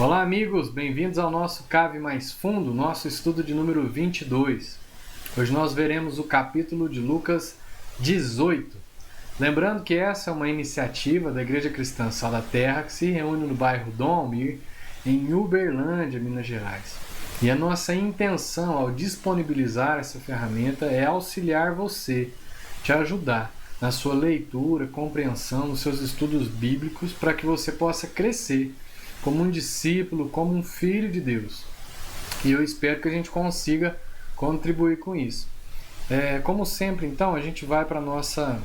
Olá amigos, bem-vindos ao nosso Cave Mais Fundo, nosso estudo de número 22. Hoje nós veremos o capítulo de Lucas 18. Lembrando que essa é uma iniciativa da Igreja Cristã Sal da Terra que se reúne no bairro Dom Almir, em Uberlândia, Minas Gerais. E a nossa intenção ao disponibilizar essa ferramenta é auxiliar você, te ajudar na sua leitura, compreensão, nos seus estudos bíblicos para que você possa crescer como um discípulo, como um filho de Deus. E eu espero que a gente consiga contribuir com isso. Como sempre, então, a gente vai para a nossa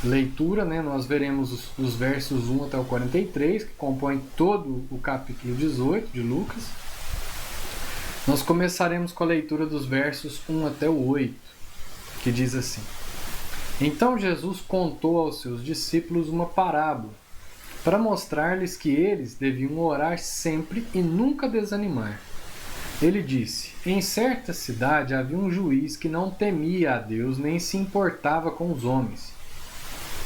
leitura, né? Nós veremos os versos 1 até o 43, que compõem todo o capítulo 18 de Lucas. Nós começaremos com a leitura dos versos 1 até o 8, que diz assim: Então Jesus contou aos seus discípulos uma parábola, para mostrar-lhes que eles deviam orar sempre e nunca desanimar. Ele disse: Em certa cidade havia um juiz que não temia a Deus nem se importava com os homens.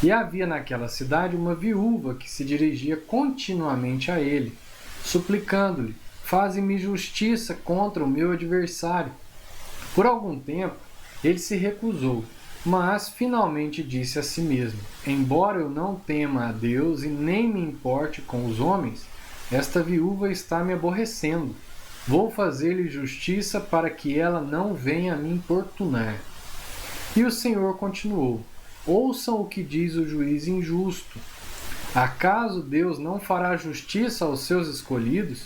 E havia naquela cidade uma viúva que se dirigia continuamente a ele, suplicando-lhe: Faze-me justiça contra o meu adversário. Por algum tempo ele se recusou, mas finalmente disse a si mesmo: Embora eu não tema a Deus e nem me importe com os homens, esta viúva está me aborrecendo. Vou fazer-lhe justiça para que ela não venha me importunar. E o Senhor continuou: Ouçam o que diz o juiz injusto. Acaso Deus não fará justiça aos seus escolhidos,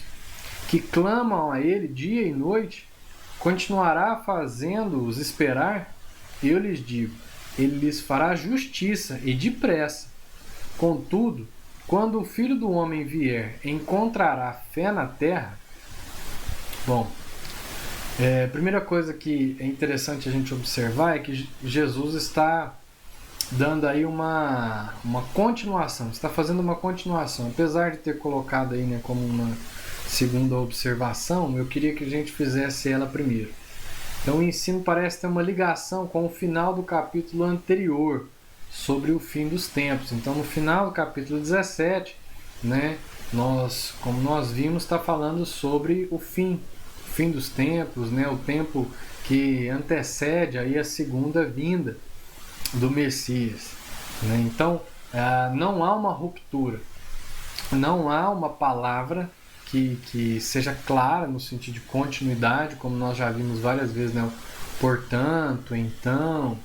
que clamam a Ele dia e noite? Continuará fazendo-os esperar? Eu lhes digo, ele lhes fará justiça e depressa. Contudo, quando o Filho do Homem vier, encontrará fé na terra? Bom, a primeira coisa que é interessante a gente observar é que Jesus está dando aí uma continuação, está fazendo uma continuação. Apesar de ter colocado aí, como uma segunda observação, eu queria que a gente fizesse ela primeiro. Então o ensino parece ter uma ligação com o final do capítulo anterior, sobre o fim dos tempos. Então no final do capítulo 17, como nós vimos, está falando sobre o fim dos tempos, o tempo que antecede aí a segunda vinda do Messias. Então não há uma ruptura, não há uma palavra que seja clara no sentido de continuidade, como nós já vimos várias vezes, portanto, então,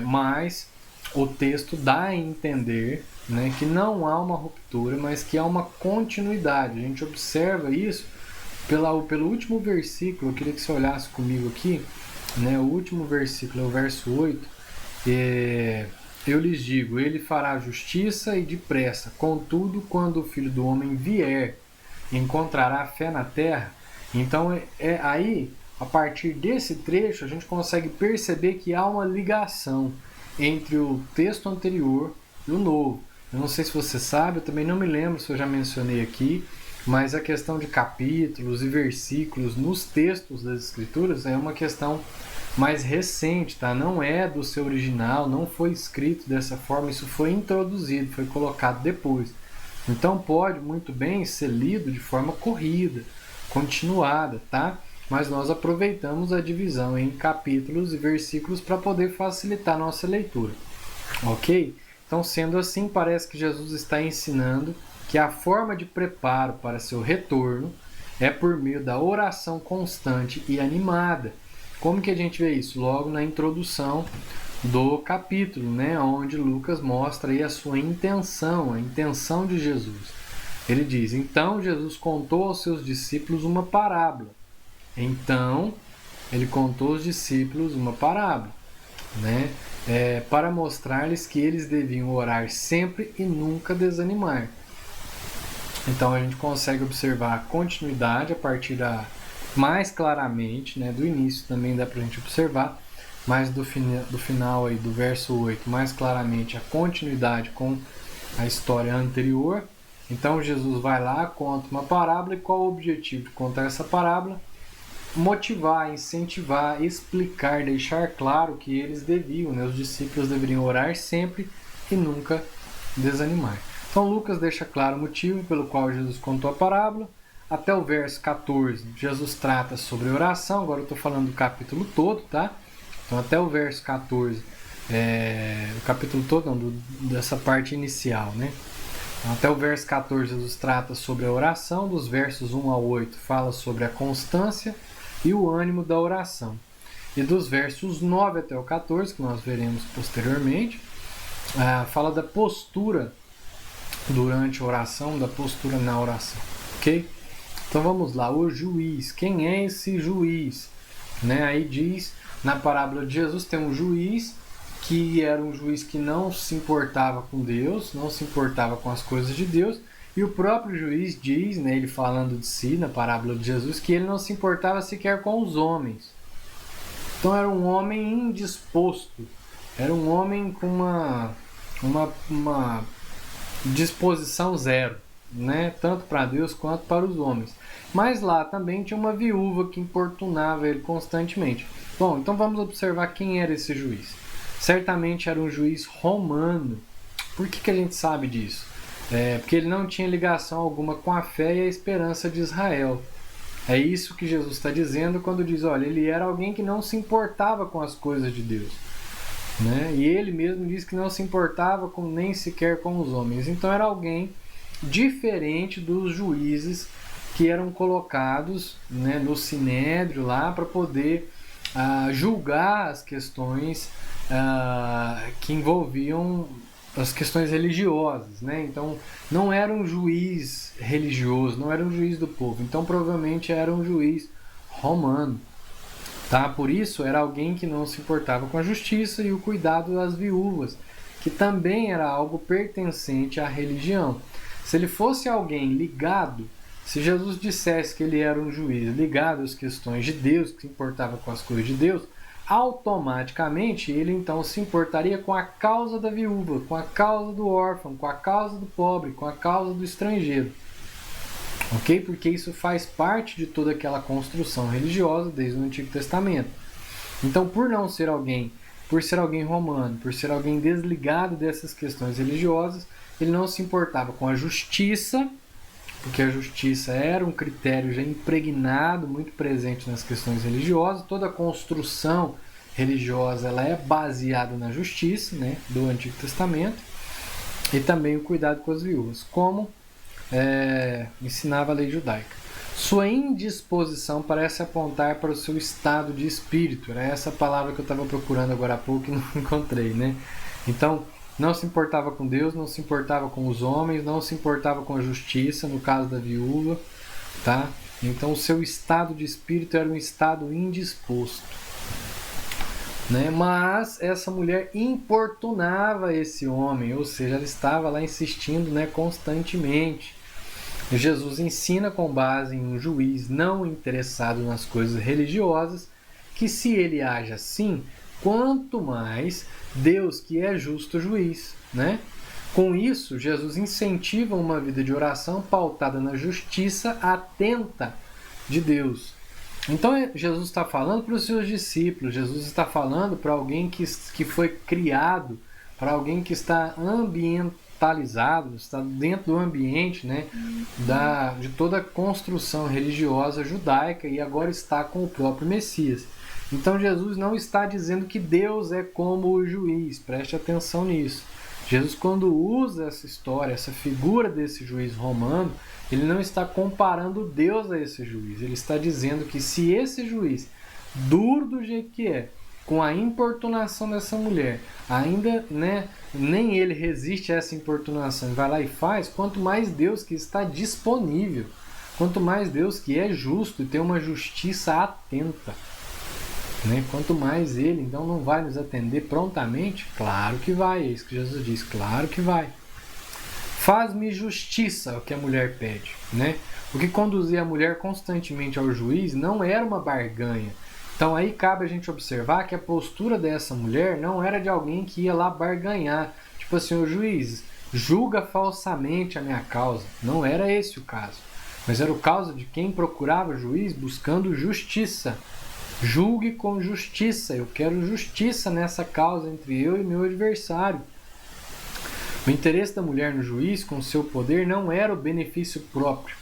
mas o texto dá a entender que não há uma ruptura, mas que há uma continuidade. A gente observa isso pelo último versículo. Eu queria que você olhasse comigo aqui, o último versículo é o verso 8. Eu lhes digo, ele fará justiça e depressa. Contudo, quando o Filho do Homem vier, encontrará fé na terra. Então, aí, a partir desse trecho, a gente consegue perceber que há uma ligação entre o texto anterior e o novo. Eu não sei se você sabe, eu também não me lembro se eu já mencionei aqui, mas a questão de capítulos e versículos nos textos das Escrituras é uma questão mais recente, tá? Não é do seu original, não foi escrito dessa forma, isso foi introduzido, foi colocado depois. Então pode muito bem ser lido de forma corrida, continuada, tá? Mas nós aproveitamos a divisão em capítulos e versículos para poder facilitar a nossa leitura, ok? Então, sendo assim, parece que Jesus está ensinando que a forma de preparo para seu retorno é por meio da oração constante e animada. Como que a gente vê isso? Logo na introdução do capítulo, onde Lucas mostra aí a sua intenção, a intenção de Jesus. Ele diz: Então Jesus contou aos seus discípulos uma parábola. Então, ele contou aos discípulos uma parábola, para mostrar-lhes que eles deviam orar sempre e nunca desanimar. Então a gente consegue observar a continuidade a partir mais claramente, do início também dá para a gente observar, mas do final aí, do verso 8, mais claramente a continuidade com a história anterior. Então Jesus vai lá, conta uma parábola, e qual o objetivo de contar essa parábola? Motivar, incentivar, explicar, deixar claro que eles deviam, os discípulos deveriam orar sempre e nunca desanimar. Então Lucas deixa claro o motivo pelo qual Jesus contou a parábola. Até o verso 14, Jesus trata sobre oração. Agora eu estou falando do capítulo todo, tá? Então até o verso 14, o capítulo todo, não, dessa parte inicial, né? Então, até o verso 14, Jesus trata sobre a oração. Dos versos 1 a 8, fala sobre a constância e o ânimo da oração. E dos versos 9 até o 14, que nós veremos posteriormente, fala da postura durante a oração, da postura na oração, ok? Então vamos lá, o juiz. Quem é esse juiz? Né? Aí diz, na parábola de Jesus, tem um juiz que era um juiz que não se importava com Deus, não se importava com as coisas de Deus, e o próprio juiz diz, né, ele falando de si, na parábola de Jesus, que ele não se importava sequer com os homens. Então era um homem indisposto, era um homem com uma disposição zero, né? Tanto para Deus quanto para os homens. Mas lá também tinha uma viúva que importunava ele constantemente. Bom, então vamos observar quem era esse juiz. Certamente era um juiz romano. Por que a gente sabe disso? Porque ele não tinha ligação alguma com a fé e a esperança de Israel. É isso que Jesus está dizendo quando diz, olha, ele era alguém que não se importava com as coisas de Deus. Né? E ele mesmo diz que não se importava nem sequer com os homens. Então era alguém diferente dos juízes que eram colocados, né, no sinédrio lá para poder julgar as questões que envolviam as questões religiosas, né? Então não era um juiz religioso, não era um juiz do povo, então provavelmente era um juiz romano, tá? Por isso era alguém que não se importava com a justiça e o cuidado das viúvas, que também era algo pertencente à religião. Se ele fosse alguém ligado, se Jesus dissesse que ele era um juiz ligado às questões de Deus, que se importava com as coisas de Deus, automaticamente ele então se importaria com a causa da viúva, com a causa do órfão, com a causa do pobre, com a causa do estrangeiro. Ok? Porque isso faz parte de toda aquela construção religiosa desde o Antigo Testamento. Então, por ser alguém romano, por ser alguém desligado dessas questões religiosas, ele não se importava com a justiça, porque a justiça era um critério já impregnado, muito presente nas questões religiosas. Toda a construção religiosa ela é baseada na justiça, né, do Antigo Testamento, e também o cuidado com as viúvas, como ensinava a lei judaica. Sua indisposição parece apontar para o seu estado de espírito. Era essa palavra que eu estava procurando agora há pouco e não encontrei, né? Então, não se importava com Deus, não se importava com os homens, não se importava com a justiça, no caso da viúva, tá? Então o seu estado de espírito era um estado indisposto, né? Mas essa mulher importunava esse homem, ou seja, ela estava lá insistindo, né, constantemente. Jesus ensina com base em um juiz não interessado nas coisas religiosas que se ele age assim, quanto mais Deus, que é justo juiz, né? Com isso, Jesus incentiva uma vida de oração pautada na justiça atenta de Deus. Então, Jesus está falando para os seus discípulos, Jesus está falando para alguém que foi criado, para alguém que está ambientalizado, está dentro do ambiente, né, de toda a construção religiosa judaica e agora está com o próprio Messias. Então Jesus não está dizendo que Deus é como o juiz, preste atenção nisso. Jesus, quando usa essa história, essa figura desse juiz romano, ele não está comparando Deus a esse juiz. Ele está dizendo que se esse juiz, duro do jeito que é, com a importunação dessa mulher, ainda, né, nem ele resiste a essa importunação, vai lá e faz, quanto mais Deus que está disponível, quanto mais Deus que é justo e tem uma justiça atenta. Né? Quanto mais ele, então, não vai nos atender prontamente? Claro que vai, é isso que Jesus diz, claro que vai. Faz-me justiça, é o que a mulher pede. Né? O que conduzia a mulher constantemente ao juiz não era uma barganha. Então aí cabe a gente observar que a postura dessa mulher não era de alguém que ia lá barganhar. Tipo assim, o juiz julga falsamente a minha causa. Não era esse o caso. Mas era o caso de quem procurava juiz buscando justiça. Julgue com justiça. Eu quero justiça nessa causa entre eu e meu adversário. O interesse da mulher no juiz, com seu poder, não era o benefício próprio,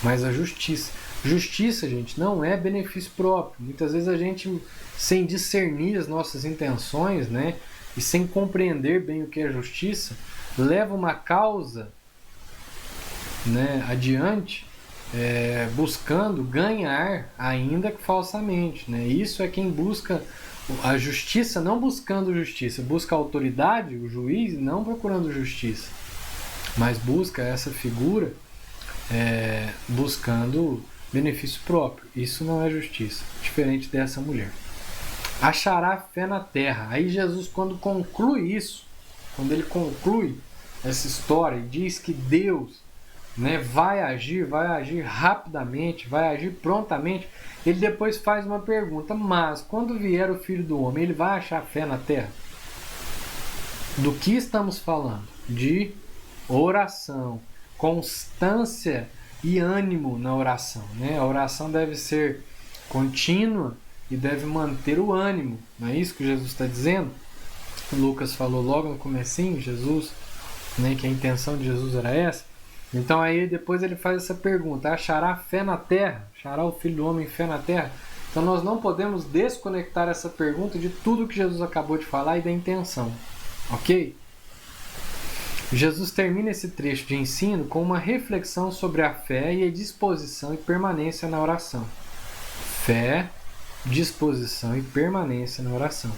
mas a justiça. Justiça, gente, não é benefício próprio. Muitas vezes a gente, sem discernir as nossas intenções, né, e sem compreender bem o que é justiça, leva uma causa, né, adiante, buscando ganhar, ainda que falsamente, né? Isso é quem busca a justiça, não buscando justiça, busca a autoridade, o juiz, não procurando justiça, mas busca essa figura buscando benefício próprio. Isso não é justiça, diferente dessa mulher. Achará fé na terra. Aí Jesus, quando conclui isso, quando ele conclui essa história e diz que Deus, né, vai agir rapidamente, vai agir prontamente, ele depois faz uma pergunta: mas quando vier o Filho do Homem, ele vai achar fé na terra? Do que estamos falando? De oração, constância e ânimo na oração, né? A oração deve ser contínua e deve manter o ânimo. Não é isso que Jesus está dizendo? Lucas falou logo no comecinho, Jesus, né, que a intenção de Jesus era essa. Então aí depois ele faz essa pergunta: achará fé na terra? Achará o Filho do Homem fé na terra? Então nós não podemos desconectar essa pergunta de tudo que Jesus acabou de falar e da intenção. Ok? Jesus termina esse trecho de ensino com uma reflexão sobre a fé e a disposição e permanência na oração. Fé, disposição e permanência na oração.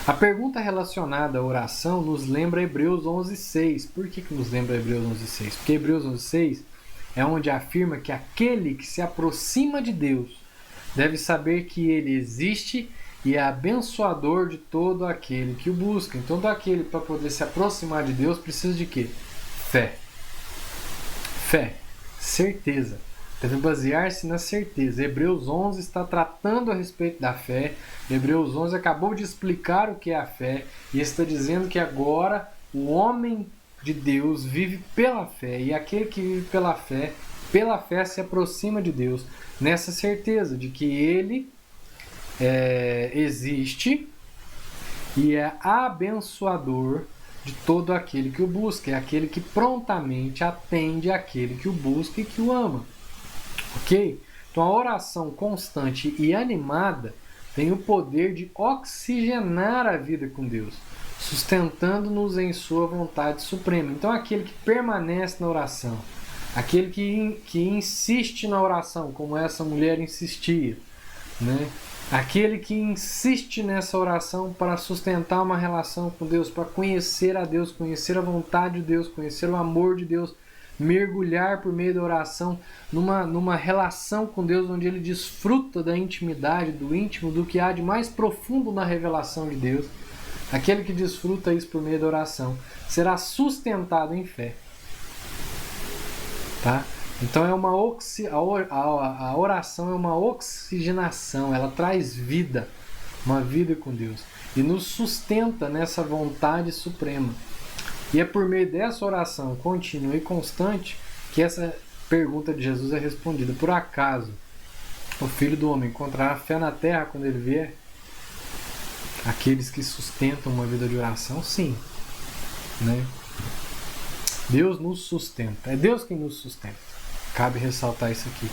A pergunta relacionada à oração nos lembra Hebreus 11:6. Por que nos lembra Hebreus 11:6? Porque Hebreus 11:6 é onde afirma que aquele que se aproxima de Deus deve saber que ele existe e é abençoador de todo aquele que o busca. Então, todo aquele, para poder se aproximar de Deus, precisa de quê? Fé. Fé. Certeza. Deve basear-se na certeza. Hebreus 11 está tratando a respeito da fé. Hebreus 11 acabou de explicar o que é a fé e está dizendo que agora o homem de Deus vive pela fé, e aquele que vive pela fé se aproxima de Deus nessa certeza de que ele existe e é abençoador de todo aquele que o busca. É aquele que prontamente atende àquele que o busca e que o ama. Ok? Então a oração constante e animada tem o poder de oxigenar a vida com Deus, sustentando-nos em sua vontade suprema. Então aquele que permanece na oração, aquele que insiste na oração, como essa mulher insistia, né? Aquele que insiste nessa oração para sustentar uma relação com Deus, para conhecer a Deus, conhecer a vontade de Deus, conhecer o amor de Deus, mergulhar por meio da oração numa relação com Deus onde ele desfruta da intimidade, do íntimo, do que há de mais profundo na revelação de Deus. Aquele que desfruta isso por meio da oração será sustentado em fé. Tá? Então a oração é uma oxigenação, ela traz vida, uma vida com Deus, e nos sustenta nessa vontade suprema. E é por meio dessa oração contínua e constante que essa pergunta de Jesus é respondida. Por acaso o Filho do Homem encontrará fé na terra quando ele vier? Aqueles que sustentam uma vida de oração, sim, né? Deus nos sustenta, é Deus quem nos sustenta. Cabe ressaltar isso aqui,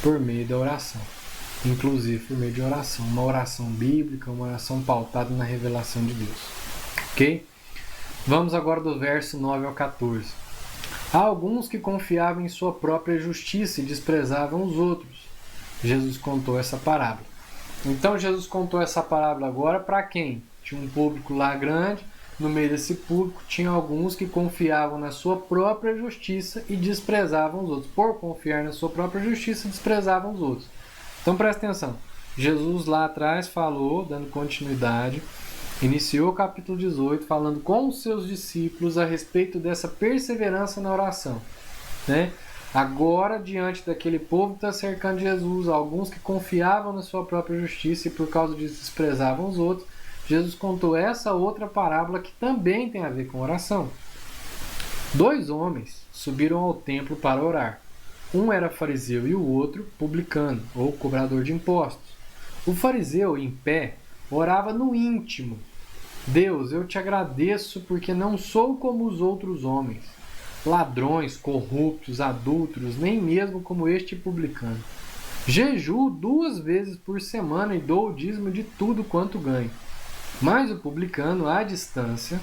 por meio da oração, inclusive por meio de oração, uma oração bíblica, uma oração pautada na revelação de Deus. Ok? Vamos agora do verso 9 ao 14. Há alguns que confiavam em sua própria justiça e desprezavam os outros. Jesus contou essa parábola. Então Jesus contou essa parábola agora para quem? Tinha um público lá grande. No meio desse público tinha alguns que confiavam na sua própria justiça e desprezavam os outros. Por confiar na sua própria justiça, desprezavam os outros. Então presta atenção. Jesus lá atrás falou, dando continuidade, iniciou o capítulo 18 falando com os seus discípulos a respeito dessa perseverança na oração, né? Agora, diante daquele povo que está cercando Jesus, alguns que confiavam na sua própria justiça e por causa disso desprezavam os outros, Jesus contou essa outra parábola que também tem a ver com oração. 2 homens subiram ao templo para orar. Um era fariseu e o outro publicano, ou cobrador de impostos. O fariseu, em pé, orava no íntimo, Deus, eu te agradeço porque não sou como os outros homens, ladrões, corruptos, adúlteros, nem mesmo como este publicano. Jejuo 2 vezes por semana e dou o dízimo de tudo quanto ganho. Mas o publicano, à distância,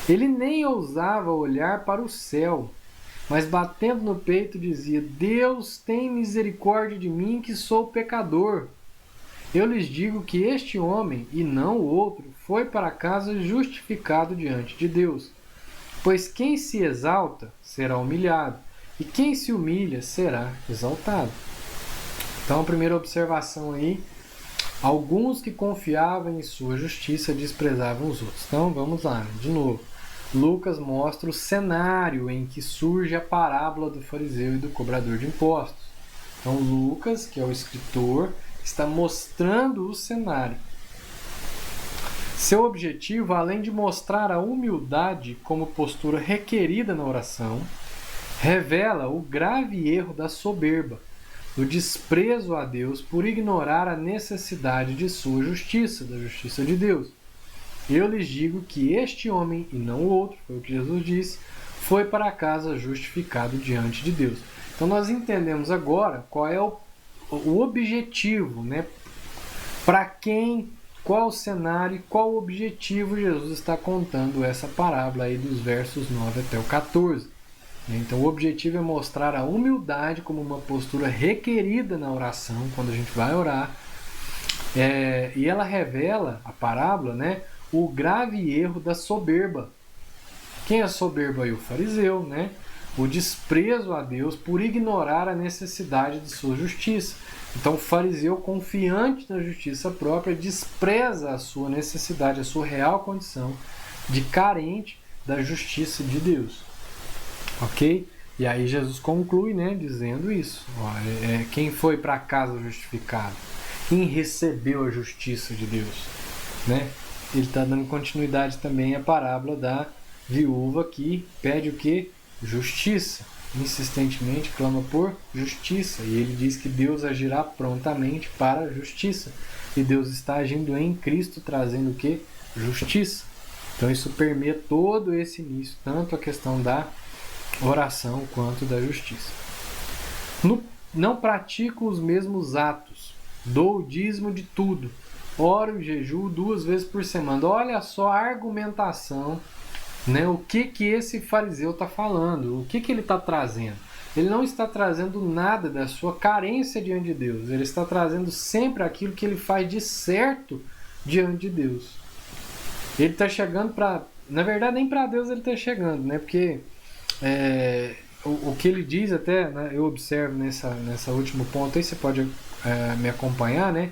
ele nem ousava olhar para o céu, mas batendo no peito dizia: Deus, tem misericórdia de mim, que sou pecador. Eu lhes digo que este homem, e não o outro, foi para casa justificado diante de Deus. Pois quem se exalta será humilhado, e quem se humilha será exaltado. Então, a primeira observação aí: alguns que confiavam em sua justiça desprezavam os outros. Então, vamos lá, né? De novo. Lucas mostra o cenário em que surge a parábola do fariseu e do cobrador de impostos. Então, Lucas, que é o escritor, está mostrando o cenário. Seu objetivo, além de mostrar a humildade como postura requerida na oração, revela o grave erro da soberba, do desprezo a Deus por ignorar a necessidade de sua justiça, da justiça de Deus. Eu lhes digo que este homem, e não o outro, foi o que Jesus disse, foi para casa justificado diante de Deus. Então nós entendemos agora qual é o objetivo, né? Para quem, qual o cenário e qual o objetivo Jesus está contando essa parábola aí dos versos 9 até o 14. Então o objetivo é mostrar a humildade como uma postura requerida na oração, quando a gente vai orar. E ela revela, a parábola, né, o grave erro da soberba. Quem é soberbo aí? O fariseu, né? O desprezo a Deus por ignorar a necessidade de sua justiça. Então o fariseu, confiante na justiça própria, despreza a sua necessidade, a sua real condição de carente da justiça de Deus. Ok? E aí Jesus conclui, né, dizendo isso. Quem foi para casa justificado? Quem recebeu a justiça de Deus? Né? Ele está dando continuidade também à parábola da viúva que pede o quê? Justiça. Insistentemente clama por justiça. E ele diz que Deus agirá prontamente para a justiça. E Deus está agindo em Cristo, trazendo o quê? Justiça. Então isso permeia todo esse início, tanto a questão da oração quanto da justiça. Não pratico os mesmos atos, dou o dízimo de tudo, oro e jejuo 2 vezes por semana. Olha só a argumentação, né? O que esse fariseu está falando, o que ele está trazendo. Ele não está trazendo nada da sua carência diante de Deus, ele está trazendo sempre aquilo que ele faz de certo diante de Deus. Ele está chegando para... Na verdade, nem para Deus ele está chegando, né? Porque o que ele diz até, né, eu observo nessa último ponto aí, você pode me acompanhar, né?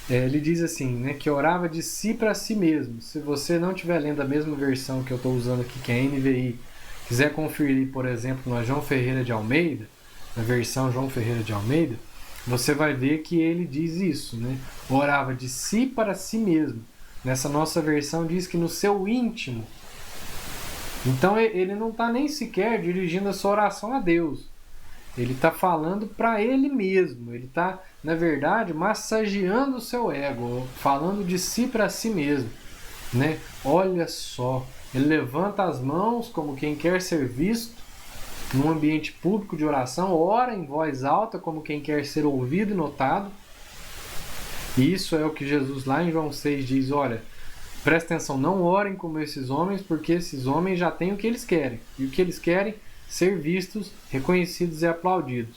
Ele diz assim, né, que orava de si para si mesmo. Se você não estiver lendo a mesma versão que eu estou usando aqui, que é a NVI, quiser conferir, por exemplo, na João Ferreira de Almeida, na versão João Ferreira de Almeida, você vai ver que ele diz isso, né? Orava de si para si mesmo. Nessa nossa versão diz que no seu íntimo. Então ele não está nem sequer dirigindo a sua oração a Deus. Ele está falando para ele mesmo. Ele está, na verdade, massageando o seu ego, falando de si para si mesmo, né? Olha só, ele levanta as mãos como quem quer ser visto num ambiente público de oração, ora em voz alta como quem quer ser ouvido e notado. E isso é o que Jesus lá em João 6 diz, olha, presta atenção, não orem como esses homens, porque esses homens já têm o que eles querem. E o que eles querem? Ser vistos, reconhecidos e aplaudidos,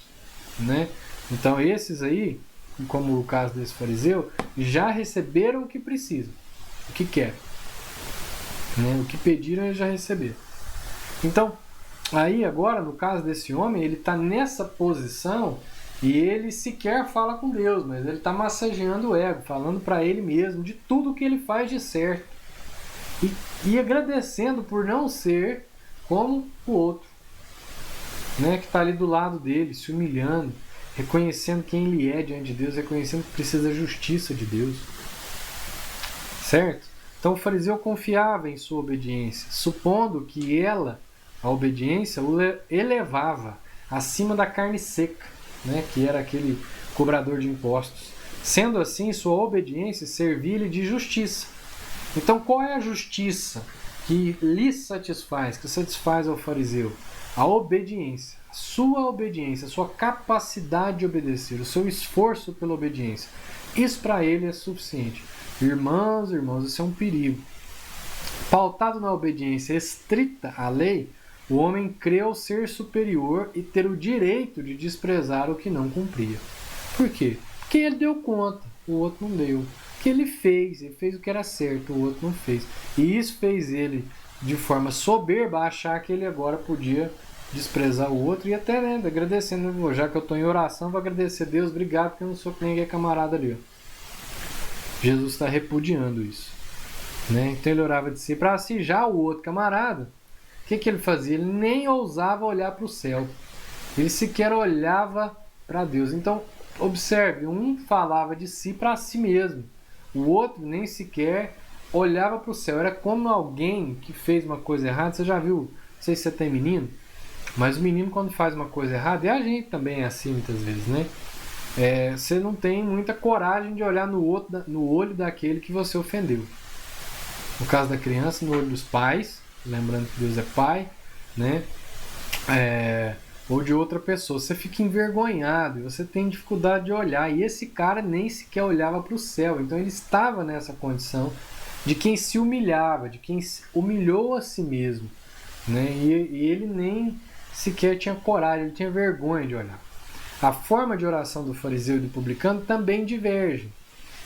né? Então esses aí, como o caso desse fariseu, já receberam o que precisam, o que querem, né? O que pediram eles já receberam. Então, aí agora, no caso desse homem, ele está nessa posição e ele sequer fala com Deus, mas ele está massageando o ego, falando para ele mesmo de tudo que ele faz de certo. E agradecendo por não ser como o outro, né, que está ali do lado dele, se humilhando, reconhecendo quem ele é diante de Deus, reconhecendo que precisa da justiça de Deus. Certo? Então o fariseu confiava em sua obediência, supondo que a obediência, o elevava acima da carne seca, né, que era aquele cobrador de impostos. Sendo assim, sua obediência servia-lhe de justiça. Então, qual é a justiça que lhe satisfaz, que satisfaz ao fariseu? A obediência, a sua capacidade de obedecer, o seu esforço pela obediência. Isso para ele é suficiente. Irmãos, isso é um perigo. Pautado na obediência estrita à lei, o homem creu ser superior e ter o direito de desprezar o que não cumpria. Por quê? Porque ele deu conta, o outro não deu. Que ele fez o que era certo, o outro não fez. E isso fez ele, de forma soberba, achar que ele agora podia desprezar o outro e até, agradecendo, já que eu estou em oração, vou agradecer a Deus, obrigado, porque eu não sou que ninguém camarada ali. Jesus está repudiando isso. Então ele orava de si para si. Já o outro camarada, o que ele fazia? Ele nem ousava olhar para o céu. Ele sequer olhava para Deus. Então, observe, um falava de si para si mesmo. O outro nem sequer olhava para o céu. Era como alguém que fez uma coisa errada. Você já viu? Não sei se você tem menino, mas o menino, quando faz uma coisa errada, e a gente também é assim muitas vezes, você não tem muita coragem de olhar no olho daquele que você ofendeu. No caso da criança, no olho dos pais, lembrando que Deus é pai, ou de outra pessoa. Você fica envergonhado e você tem dificuldade de olhar. E esse cara nem sequer olhava para o céu. Então ele estava nessa condição de quem se humilhava, de quem humilhou a si mesmo. E ele nem sequer tinha coragem, ele tinha vergonha de olhar. A forma de oração do fariseu e do publicano também diverge.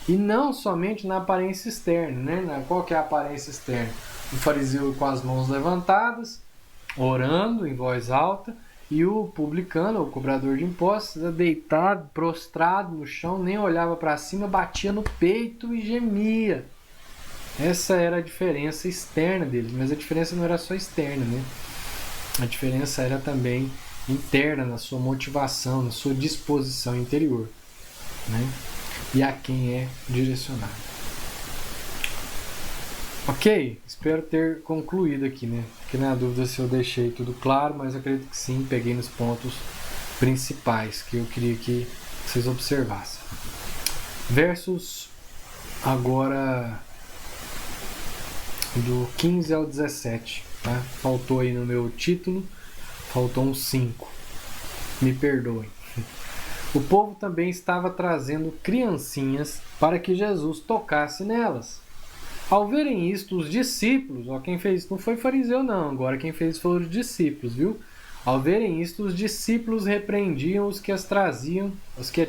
E não somente na aparência externa. Qual que é a aparência externa? O fariseu com as mãos levantadas, orando em voz alta, e o publicano, o cobrador de impostos, deitado, prostrado no chão, nem olhava para cima, batia no peito e gemia. Essa era a diferença externa deles, mas a diferença não era só externa, A diferença era também interna, na sua motivação, na sua disposição interior, e a quem é direcionado. Ok? Espero ter concluído aqui, Fiquei na dúvida se eu deixei tudo claro, mas acredito que sim, peguei nos pontos principais que eu queria que vocês observassem. Versos agora do 15 ao 17, Faltou aí no meu título, faltou um 5. Me perdoem. O povo também estava trazendo criancinhas para que Jesus tocasse nelas. Ao verem isto, os discípulos, quem fez isso não foi fariseu não, agora quem fez isso foram os discípulos, viu? Ao verem isto, os discípulos repreendiam os que as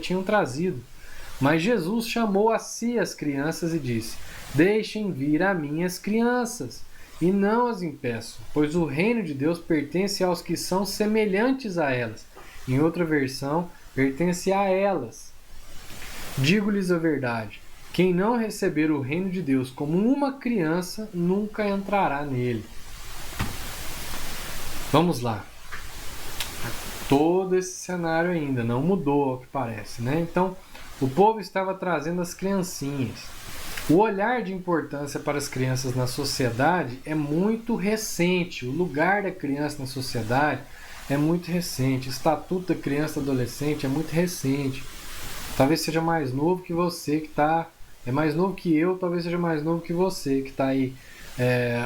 tinham trazido. Mas Jesus chamou a si as crianças e disse: deixem vir a minhas crianças, e não as impeçam, pois o reino de Deus pertence aos que são semelhantes a elas. Em outra versão, pertence a elas. Digo-lhes a verdade: quem não receber o reino de Deus como uma criança, nunca entrará nele. Vamos lá. Todo esse cenário ainda não mudou, ao que parece, Então, o povo estava trazendo as criancinhas. O olhar de importância para as crianças na sociedade é muito recente. O lugar da criança na sociedade é muito recente. O estatuto da criança e do adolescente é muito recente. Talvez seja mais novo que você que está... É mais novo que eu, talvez seja mais novo que você que está aí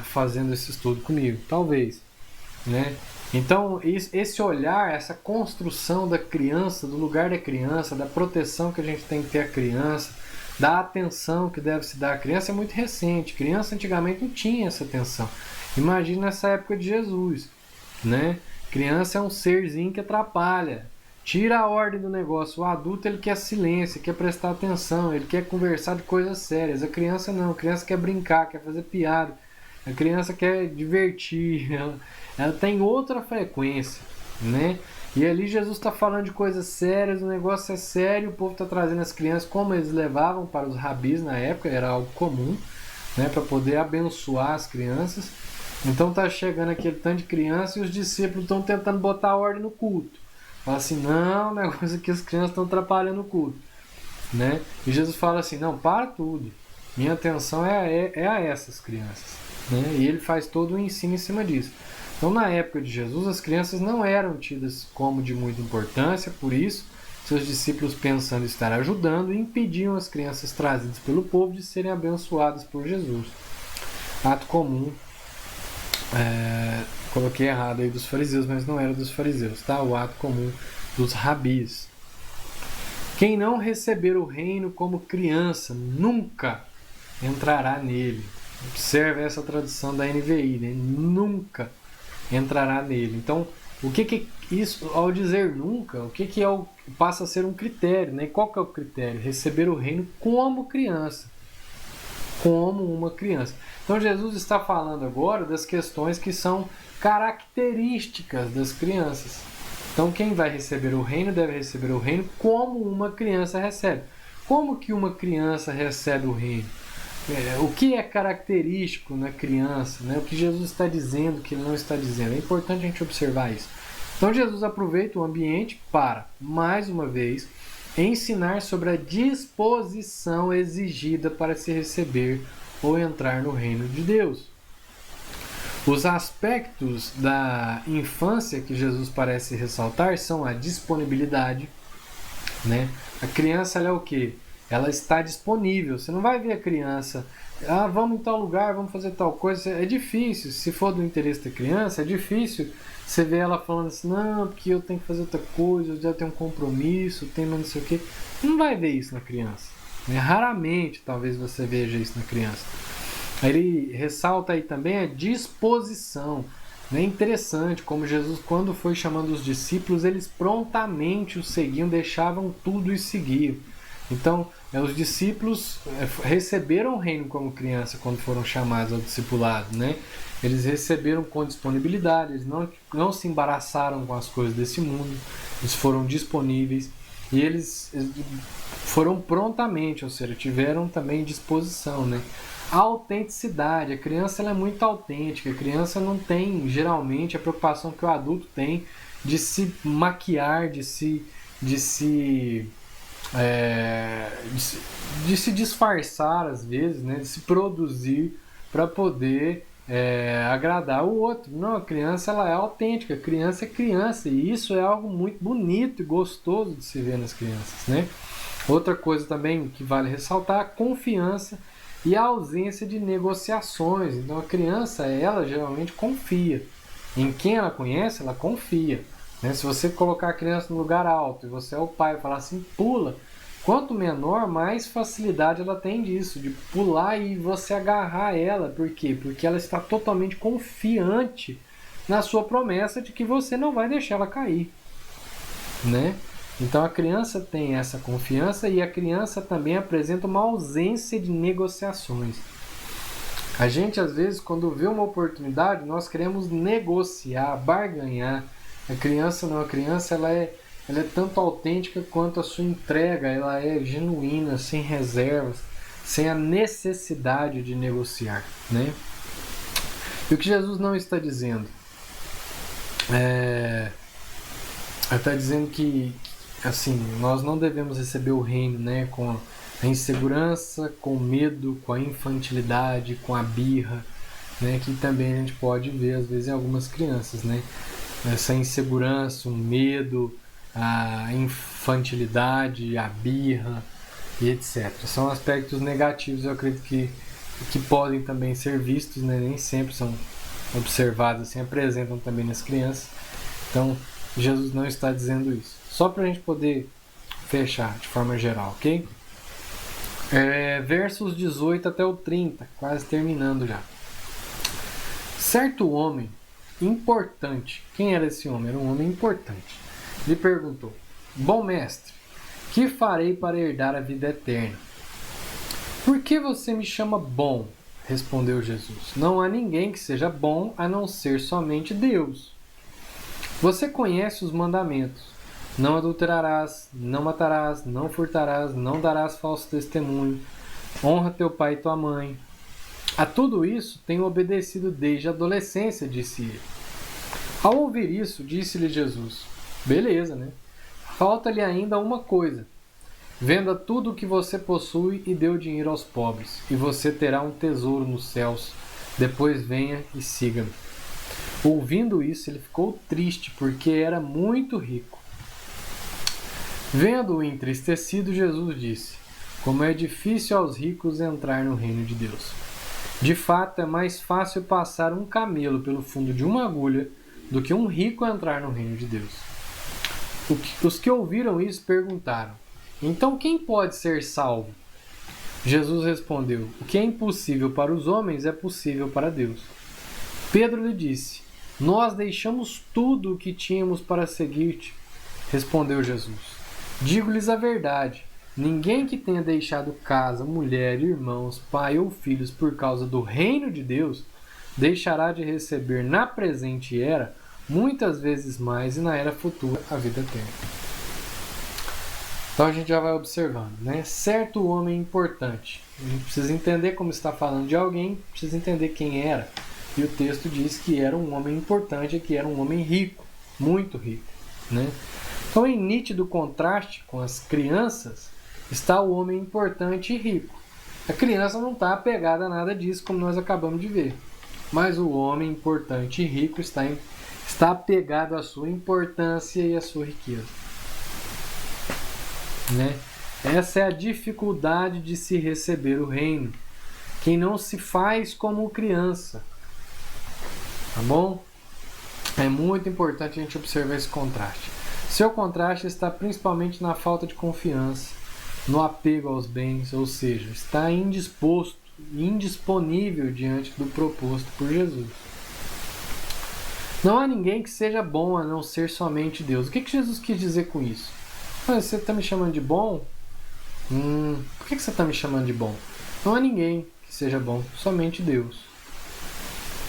fazendo esse estudo comigo. Talvez. Então, esse olhar, essa construção da criança, do lugar da criança, da proteção que a gente tem que ter a criança, da atenção que deve se dar à criança é muito recente. Criança antigamente não tinha essa atenção. Imagina nessa época de Jesus. Criança é um serzinho que atrapalha. Tira a ordem do negócio. O adulto ele quer silêncio, quer prestar atenção, ele quer conversar de coisas sérias. A criança não, a criança quer brincar, quer fazer piada. A criança quer divertir, ela tem outra frequência, E ali Jesus está falando de coisas sérias, o negócio é sério, o povo está trazendo as crianças, como eles levavam para os rabis na época, era algo comum, para poder abençoar as crianças. Então está chegando aquele tanto de criança e os discípulos estão tentando botar ordem no culto. Fala assim, não, o negócio é que as crianças estão atrapalhando o culto. E Jesus fala assim, não, para tudo, minha atenção é a essas crianças. E ele faz todo o ensino em cima disso. Então, na época de Jesus, as crianças não eram tidas como de muita importância, por isso, seus discípulos, pensando estar ajudando, impediam as crianças trazidas pelo povo de serem abençoadas por Jesus. ato comum. Coloquei errado aí dos fariseus, mas não era dos fariseus, tá? O ato comum dos rabis. Quem não receber o reino como criança nunca entrará nele. Observe essa tradução da NVI, né? Nunca entrará nele. Então, o que isso, ao dizer nunca, o que passa a ser um critério, né? Qual que é o critério? Receber o reino como criança. Como uma criança. Então, Jesus está falando agora das questões que são características das crianças. Então, quem vai receber o reino deve receber o reino como uma criança recebe. Como que uma criança recebe o reino? O que é característico na criança? Né? O que Jesus está dizendo, o que ele não está dizendo. É importante a gente observar isso. Então, Jesus aproveita o ambiente para, mais uma vez, ensinar sobre a disposição exigida para se receber ou entrar no reino de Deus. Os aspectos da infância que Jesus parece ressaltar são a disponibilidade, né? A criança, ela é o quê? Ela está disponível. Você não vai ver a criança, vamos em tal lugar, vamos fazer tal coisa. É difícil. Se for do interesse da criança, é difícil você ver ela falando assim, não, porque eu tenho que fazer outra coisa, eu já tenho um compromisso, tenho não sei o quê. Não vai ver isso na criança, né? Raramente, talvez, você veja isso na criança. Ele ressalta aí também a disposição. É interessante como Jesus, quando foi chamando os discípulos, eles prontamente o seguiam, deixavam tudo e seguiam. Então, os discípulos receberam o reino como criança quando foram chamados ao discipulado, né? Eles receberam com disponibilidade, eles não se embaraçaram com as coisas desse mundo, eles foram disponíveis e eles foram prontamente, ou seja, tiveram também disposição, né? A autenticidade, a criança ela é muito autêntica, a criança não tem geralmente a preocupação que o adulto tem de se maquiar, de se disfarçar às vezes, né? De se produzir para poder agradar o outro. Não, a criança ela é autêntica, a criança é criança e isso é algo muito bonito e gostoso de se ver nas crianças, né? Outra coisa também que vale ressaltar, a confiança e a ausência de negociações. Então a criança, ela geralmente confia. Em quem ela conhece, ela confia. Né? Se você colocar a criança no lugar alto e você é o pai e falar assim, pula, quanto menor, mais facilidade ela tem disso, de pular e você agarrar ela. Por quê? Porque ela está totalmente confiante na sua promessa de que você não vai deixar ela cair. Né? Então a criança tem essa confiança e a criança também apresenta uma ausência de negociações. A gente às vezes quando vê uma oportunidade nós queremos negociar, barganhar. A criança não, a criança ela é tanto autêntica quanto a sua entrega, ela é genuína, sem reservas, sem a necessidade de negociar, né? E o que Jesus não está dizendo? Ele está dizendo que assim, nós não devemos receber o reino, né, com a insegurança, com o medo, com a infantilidade, com a birra, né, que também a gente pode ver às vezes em algumas crianças, né, essa insegurança, o medo, a infantilidade, a birra e etc. São aspectos negativos, eu acredito que podem também ser vistos, né, nem sempre são observados, assim, apresentam também nas crianças. Então, Jesus não está dizendo isso. Só para a gente poder fechar de forma geral, ok? Versos 18 até o 30, quase terminando já. Certo homem importante, quem era esse homem? Era um homem importante. Lhe perguntou, bom mestre, que farei para herdar a vida eterna? Por que você me chama bom? Respondeu Jesus. Não há ninguém que seja bom a não ser somente Deus. Você conhece os mandamentos. Não adulterarás, não matarás, não furtarás, não darás falso testemunho, honra teu pai e tua mãe. A tudo isso tenho obedecido desde a adolescência, disse ele. Ao ouvir isso, disse-lhe Jesus, beleza, né? Falta-lhe ainda uma coisa. Venda tudo o que você possui e dê o dinheiro aos pobres, e você terá um tesouro nos céus. Depois venha e siga-me. Ouvindo isso, ele ficou triste, porque era muito rico. Vendo-o entristecido, Jesus disse, como é difícil aos ricos entrar no reino de Deus. De fato, é mais fácil passar um camelo pelo fundo de uma agulha do que um rico entrar no reino de Deus. Os que ouviram isso perguntaram: então quem pode ser salvo? Jesus respondeu: o que é impossível para os homens é possível para Deus. Pedro lhe disse: nós deixamos tudo o que tínhamos para seguir-te. Respondeu Jesus: digo-lhes a verdade. Ninguém que tenha deixado casa, mulher, irmãos, pai ou filhos por causa do reino de Deus, deixará de receber na presente era muitas vezes mais e na era futura a vida eterna. Então a gente já vai observando, né? Certo homem importante. A gente precisa entender como está falando de alguém, precisa entender quem era. E o texto diz que era um homem importante, que era um homem rico, muito rico, né? Então, em nítido contraste com as crianças, está o homem importante e rico. A criança não está apegada a nada disso, como nós acabamos de ver. Mas o homem importante e rico está apegado à sua importância e à sua riqueza. Né? Essa é a dificuldade de se receber o reino. Quem não se faz como criança. Tá bom? É muito importante a gente observar esse contraste. Seu contraste está principalmente na falta de confiança, no apego aos bens, ou seja, está indisposto, indisponível diante do proposto por Jesus. Não há ninguém que seja bom a não ser somente Deus. O que Jesus quis dizer com isso? Você está me chamando de bom? Por que você está me chamando de bom? Não há ninguém que seja bom, somente Deus.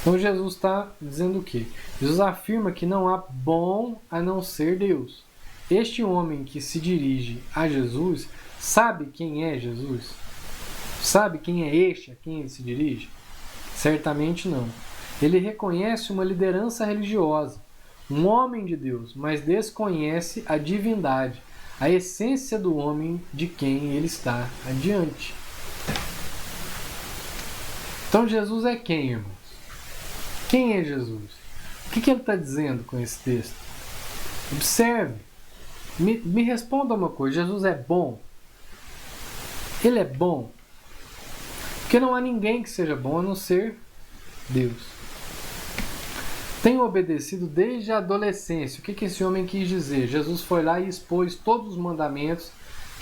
Então Jesus está dizendo o quê? Jesus afirma que não há bom a não ser Deus. Este homem que se dirige a Jesus sabe quem é Jesus? Sabe quem é este a quem ele se dirige? Certamente não. Ele reconhece uma liderança religiosa, um homem de Deus, mas desconhece a divindade, a essência do homem de quem ele está adiante. Então Jesus é quem, irmãos? Quem é Jesus? O que ele está dizendo com esse texto? Observe. Me responda uma coisa. Jesus é bom? Ele é bom? Porque não há ninguém que seja bom a não ser Deus. Tenho obedecido desde a adolescência. O que esse homem quis dizer? Jesus foi lá e expôs todos os mandamentos